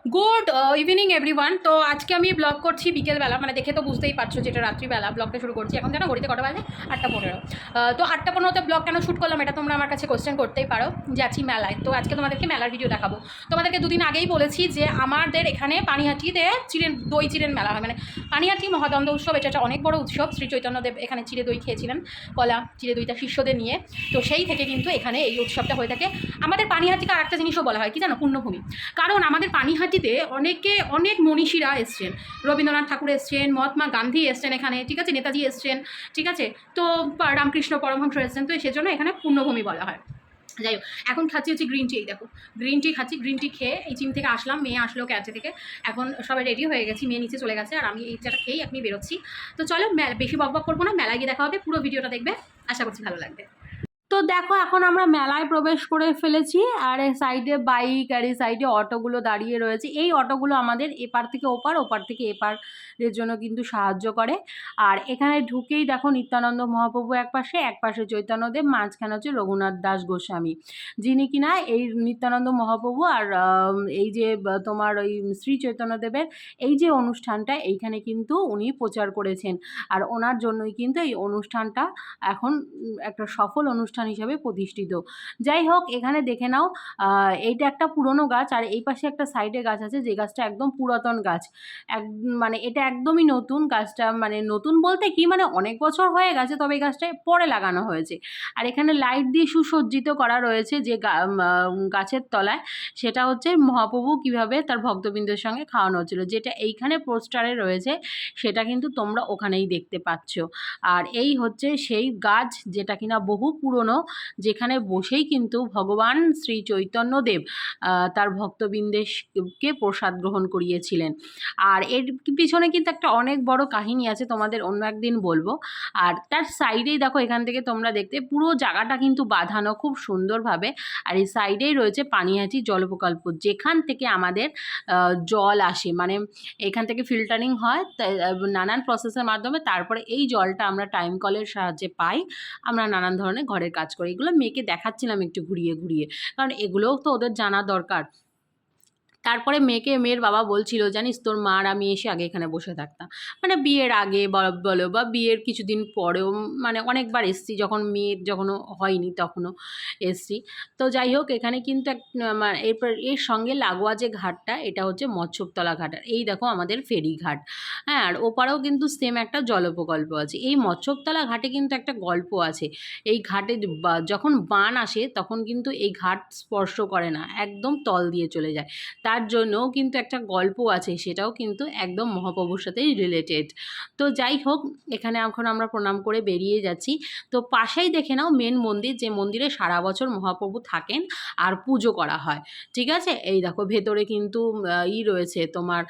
Good evening everyone. তো আজকে আমি ব্লগ করছি বিকেলবেলা, মানে দেখে তো বুঝতেই পারছো যেটা রাত্রিবেলা ব্লগটা শুরু করছি। এখন জানো ঘড়িতে কটা বাজে? 8:15। তো 8:15তে ব্লগ কেন শ্যুট করলাম এটা তোমরা আমার কাছে কোশ্চেন করতেই পারো। যাচ্ছি মেলায়, তো আজকে তোমাদেরকে মেলার ভিডিও দেখাবো। তোমাদেরকে দুদিন আগেই বলেছি যে আমাদের এখানে পানিহাটিতে দই চিড়ের মেলা হয়, মানে পানিহাটি মহাদ্বন্দ্ব উৎসব। এটা একটা অনেক বড় উৎসব। শ্রী চৈতন্যদেব এখানে চিড়ে দই খেয়েছিলেন, কলা চিড়ে দইটা শিষ্যদের নিয়ে। তো সেই থেকে কিন্তু এখানে এই উৎসবটা হয়ে থাকে। আমাদের পানিহাটিকে আর একটা জিনিসও বলা হয় কি জানো? পুণ্যভূমি। কারণ আমাদের পানিহাটিতে অনেক মনীষীরা এসছেন। রবীন্দ্রনাথ ঠাকুর এসছেন, মহাত্মা গান্ধী এসছেন এখানে, ঠিক আছে, নেতাজি এসছেন, ঠিক আছে। তো রামকৃষ্ণ পরমহংস এসছেন, তো সেজন্য এখানে পুণ্যভূমি বলা হয়। যাই হোক, এখন খাচ্ছি হচ্ছে গ্রিন টি। এই দেখো, গ্রিন টি খাচ্ছি। গ্রিন টি খেয়ে এই জিম থেকে আসলাম, মেয়ে আসলো ক্যাচে থেকে। এখন সবাই রেডি হয়ে গেছি, মেয়ে নিচে চলে গেছে আর আমি এই চাটা খেয়েই আপনি বেরোচ্ছি। তো চলো, বেশি বকবক করবো না, মেলায় গিয়ে দেখা হবে। পুরো ভিডিওটা দেখবে, আশা করছি ভালো লাগবে। তো দেখো, এখন আমরা মেলায় প্রবেশ করে ফেলেছি। আর এই সাইডে বাইক আর এই সাইডে অটোগুলো দাঁড়িয়ে রয়েছে। এই অটোগুলো আমাদের এপার থেকে ওপার, ওপার থেকে এপারের জন্য কিন্তু সাহায্য করে। আর এখানে ঢুকেই দেখো নিত্যানন্দ মহাপ্রভু এক পাশে চৈতন্যদেব, মাঝখানে হচ্ছে রঘুনাথ দাস গোস্বামী, যিনি কিনা এই নিত্যানন্দ মহাপ্রভু আর এই যে তোমার ওই শ্রী চৈতন্যদেবের এই যে অনুষ্ঠানটা, এইখানে কিন্তু উনি প্রচার করেছেন। আর ওনার জন্যই কিন্তু এই অনুষ্ঠানটা এখন একটা সফল অনুষ্ঠান হিসাবে প্রতিষ্ঠিত। যাই হোক, এখানে দেখে নাও, এইটা একটা পুরনো গাছ আর এই পাশে একটা সাইডে গাছ আছে, যে গাছটা একদম পুরাতন গাছ। এক মানে এটা একদমই নতুন গাছটা, মানে নতুন বলতে কি, মানে অনেক বছর হয়ে গেছে, তবে এই গাছটা পরে লাগানো হয়েছে। আর এখানে লাইট দিয়ে সুসজ্জিত করা রয়েছে যে গাছের তলায়, সেটা হচ্ছে মহাপ্রভু কিভাবে তার ভক্তবৃন্দের সঙ্গে খাওয়ানো হচ্ছিল, যেটা এইখানে পোস্টারে রয়েছে, সেটা কিন্তু তোমরা ওখানেই দেখতে পাচ্ছ। আর এই হচ্ছে সেই গাছ যেটা কিনা বহু পুরনো, যেখানে বসেই কিন্তু ভগবান শ্রী চৈতন্যদেব তার ভক্তবৃন্দেরকে প্রসাদ গ্রহণ করিয়েছিলেন। আর এর পিছনে কিন্তু একটা অনেক বড় কাহিনী আছে, তোমাদের অন্য একদিন বলবো। আর তার সাইডেই দেখো, এখান থেকে তোমরা দেখতে পুরো জায়গাটা কিন্তু বাঁধানো খুব সুন্দরভাবে। আর এই সাইডেই রয়েছে পানিহাটি জলপ্রকল্প, যেখান থেকে আমাদের জল আসে, মানে এখান থেকে ফিল্টারিং হয় নানান প্রসেসের মাধ্যমে, তারপরে এই জলটা আমরা টাইম কলের সাহায্যে পাই। আমরা নানান ধরনের ঘরের কাজ করি। এগুলো মেয়েকে দেখাচ্ছিলাম একটু ঘুরিয়ে ঘুরিয়ে, কারণ এগুলোও তো ওদের জানা দরকার। তারপরে মেয়ের বাবা বলছিল, জানিস তোর মা আর আমি এসে আগে এখানে বসে থাকতাম, মানে বিয়ের আগে বলো বা বিয়ের কিছুদিন পরেও, মানে অনেকবার এসছি, যখন মেয়ের যখনও হয়নি তখনও এসছি। তো যাই হোক, এখানে কিন্তু এরপর এর সঙ্গে লাগোয়া যে ঘাটটা, এটা হচ্ছে মৎস্যতলা ঘাট। আর এই দেখো আমাদের ফেরি ঘাট। হ্যাঁ, আর ওপারেও কিন্তু সেম একটা জলপ্রকল্প আছে। এই মৎস্যতলা ঘাটে কিন্তু একটা গল্প আছে। এই ঘাটে যখন বান আসে, তখন কিন্তু এই ঘাট স্পর্শ করে না, একদম তল দিয়ে চলে যায়। তার জন্যও কিন্তু একটা গল্প আছে, সেটাও কিন্তু একদম মহাপ্রভুর সাথেই রিলেটেড। তো যাই হোক, এখানে এখন আমরা প্রণাম করে বেরিয়ে যাচ্ছি। তো পাশেই দেখে নাও মেন মন্দির, যে মন্দিরে সারা বছর মহাপ্রভু থাকেন আর পুজো করা হয়, ঠিক আছে। এই দেখো ভেতরে কিন্তু রয়েছে তোমার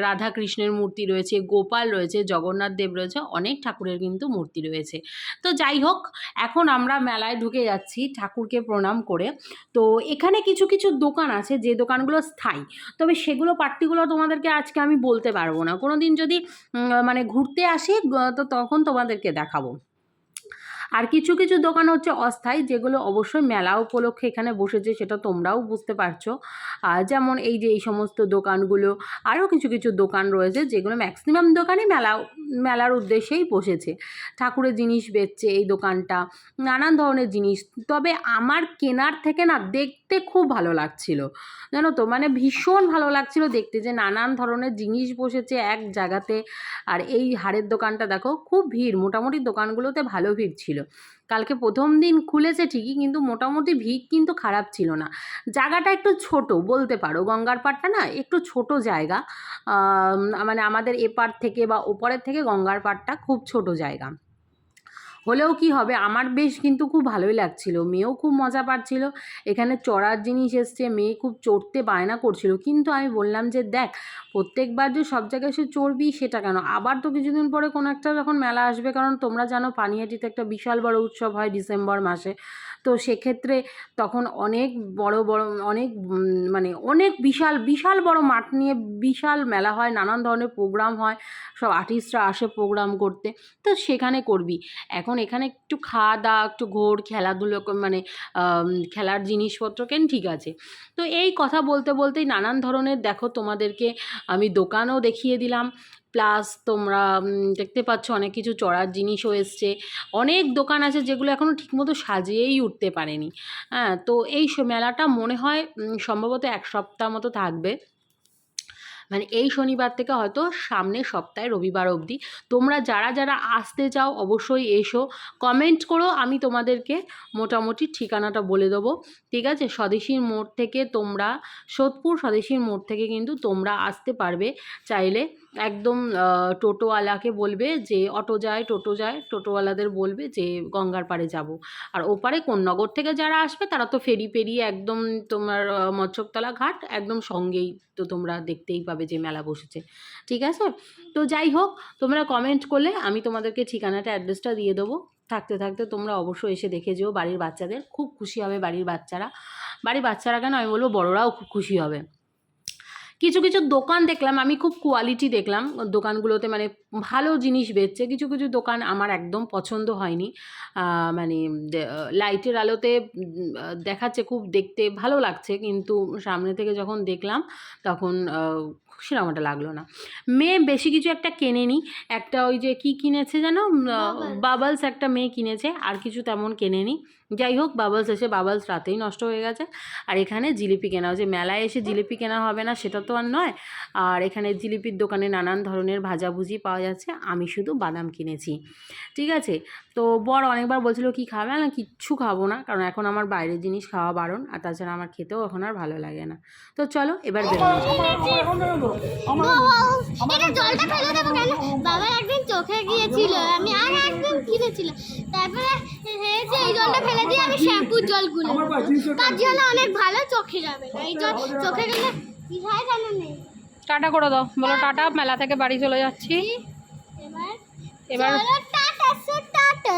রাধা কৃষ্ণের মূর্তি রয়েছে, গোপাল রয়েছে, জগন্নাথ দেব রয়েছে, অনেক ঠাকুরের কিন্তু মূর্তি রয়েছে। তো যাই হোক, এখন আমরা মেলায় ঢুকে যাচ্ছি ঠাকুরকে প্রণাম করে। তো এখানে কিছু কিছু দোকান আছে, যে দোকানগুলো স্থায়ী, তবে সেগুলো পার্টিকুলার তোমাদেরকে আজকে আমি বলতে পারবো না। কোনো দিন যদি মানে ঘুরতে আসি, তো তখন তোমাদেরকে দেখাবো। আর কিছু কিছু দোকান হচ্ছে অস্থায়ী, যেগুলো অবশ্যই মেলা উপলক্ষে এখানে বসেছে, সেটা তোমরাও বুঝতে পারছো। যেমন এই যে এই সমস্ত দোকানগুলো, আরও কিছু কিছু দোকান রয়েছে, যেগুলো ম্যাক্সিমাম দোকানই মেলার উদ্দেশ্যেই বসেছে। ঠাকুরের জিনিস বেচছে এই দোকানটা, নানান ধরনের জিনিস। তবে আমার কেনার থেকে না দেখতে খুব ভালো লাগছিল, জানো তো, মানে ভীষণ ভালো লাগছিল দেখতে, যে নানান ধরনের জিনিস বসেছে এক জায়গাতে। আর এই হাড়ের দোকানটা দেখো, খুব ভিড়, মোটামুটি দোকানগুলোতে ভালো ভিড় ছিল। কালকে প্রথম দিন খুলেছে ঠিকই, কিন্তু মোটামুটি ভিড় কিন্তু খারাপ ছিল না। জায়গাটা একটু ছোট বলতে পারো, গঙ্গার পাড়টা না একটু ছোট জায়গা, মানে আমাদের এপার থেকে বা ওপরের থেকে গঙ্গার পাড়টা খুব ছোট জায়গা। হলেও কি হবে, আমার বেশ কিন্তু খুব ভালোই লাগছিল, মেয়েও খুব মজা পাচ্ছিল। এখানে চড়ার জিনিস এসছে, মেয়ে খুব চড়তে বায়না করছিল, কিন্তু আমি বললাম যে দেখ, প্রত্যেকবার যে সব জায়গায় সে চড়বি সেটা কেন, আবার তো কিছুদিন পরে কোনো একটা যখন মেলা আসবে, কারণ তোমরা জানো পানিহাটিতে একটা বিশাল বড় উৎসব হয় ডিসেম্বর মাসে। তো সেক্ষেত্রে তখন অনেক বড় বড় অনেক মানে অনেক বিশাল বিশাল বড় মাঠ নিয়ে বিশাল মেলা হয়, নানান ধরনের প্রোগ্রাম হয়, সব আর্টিস্টরা আসে প্রোগ্রাম করতে। তো সেখানে করবি। এখন এখানে একটু খাওয়া দাওয়া, একটু ঘোর, খেলাধুলো মানে খেলার জিনিসপত্র কেন, ঠিক আছে। তো এই কথা বলতে বলতেই নানান ধরনের দেখো তোমাদেরকে আমি দোকানও দেখিয়ে দিলাম, প্লাস তোমরা দেখতে পাচ্ছ অনেক কিছু চড়ার জিনিসও এসছে, অনেক দোকান আছে যেগুলো এখনও ঠিকমতো সাজিয়েই উঠতে পারেনি। হ্যাঁ, তো এই মেলাটা মনে হয় সম্ভবত 1 সপ্তাহ মতো থাকবে, মানে এই শনিবার থেকে হয়তো সামনের সপ্তাহে রবিবার অবধি। তোমরা যারা যারা আসতে চাও অবশ্যই এসো, কমেন্ট করো, আমি তোমাদেরকে মোটামুটি ঠিকানাটা বলে দেবো, ঠিক আছে। স্বদেশীর মোড় থেকে তোমরা, সোদপুর স্বদেশীর মোড় থেকে কিন্তু তোমরা আসতে পারবে চাইলে। একদম টোটোওয়ালাকে বলবে যে টোটো যায়, টোটোওয়ালাদের বলবে যে গঙ্গার পাড়ে যাব। আর ওপারে কোন্নগর থেকে যারা আসবে তারা তো ফেরি পেরিয়ে একদম তোমার মৎস্যতলা ঘাট একদম সঙ্গেই, তো তোমরা দেখতেই পাবে যে মেলা বসেছে, ঠিক আছে। তো যাই হোক, তোমরা কমেন্ট করলে আমি তোমাদেরকে ঠিকানাটা, অ্যাড্রেসটা দিয়ে দেবো। থাকতে থাকতে তোমরা অবশ্যই এসে দেখে যেও, বাড়ির বাচ্চাদের খুব খুশি হবে, বাড়ির বাচ্চারা কেন আমি বলবো বড়রাও খুব খুশি হবে। কিছু কিছু দোকান দেখলাম আমি, খুব কোয়ালিটি দেখলাম দোকানগুলোতে, মানে ভালো জিনিস বেচছে। কিছু কিছু দোকান আমার একদম পছন্দ হয়নি, মানে লাইটের আলোতে দেখাচ্ছে খুব দেখতে ভালো লাগছে, কিন্তু সামনে থেকে যখন দেখলাম তখন সেরকম একটা লাগলো না। মেয়ে বেশি কিছু একটা কেনেনি, একটা ওই যে কি কিনেছে যেন, বাবলস একটা মেয়ে কিনেছে, আর কিছু তেমন কেনেনি। যাই হোক, বাবলস এসে বাবলস রাতেই নষ্ট হয়ে গেছে। আর এখানে জিলিপি কেনা হচ্ছে, মেলায় এসে জিলিপি কেনা হবে না সেটা তো আর নয়। আর এখানে জিলিপির দোকানে নানান ধরনের ভাজাভুজি পাওয়া যাচ্ছে, আমি শুধু বাদাম কিনেছি, ঠিক আছে। তো বর অনেকবার বলছিল কি খাবে, না কিচ্ছু খাবো না, কারণ এখন আমার বাইরের জিনিস খাওয়া বারণ, আর তাছাড়া আমার খেতেও এখন আর ভালো লাগে না। তো চলো এবার জলটা ফেলে দেবো কেন, বাবা একদিন চোখে গিয়েছিল, আমি আর একদিন কিনেছিল, তারপরে এই জলটা ফেলে দিয়ে আমি শ্যাম্পুর জল গুলো, তার জন্য অনেক ভালো, চোখে যাবে না, এই জল চোখে গেলে কি হয় জানো নেই। টাটা করে দাও, বলো টাটা, মেলা থেকে বাড়ি চলে যাচ্ছি এবার টাটা টাটা।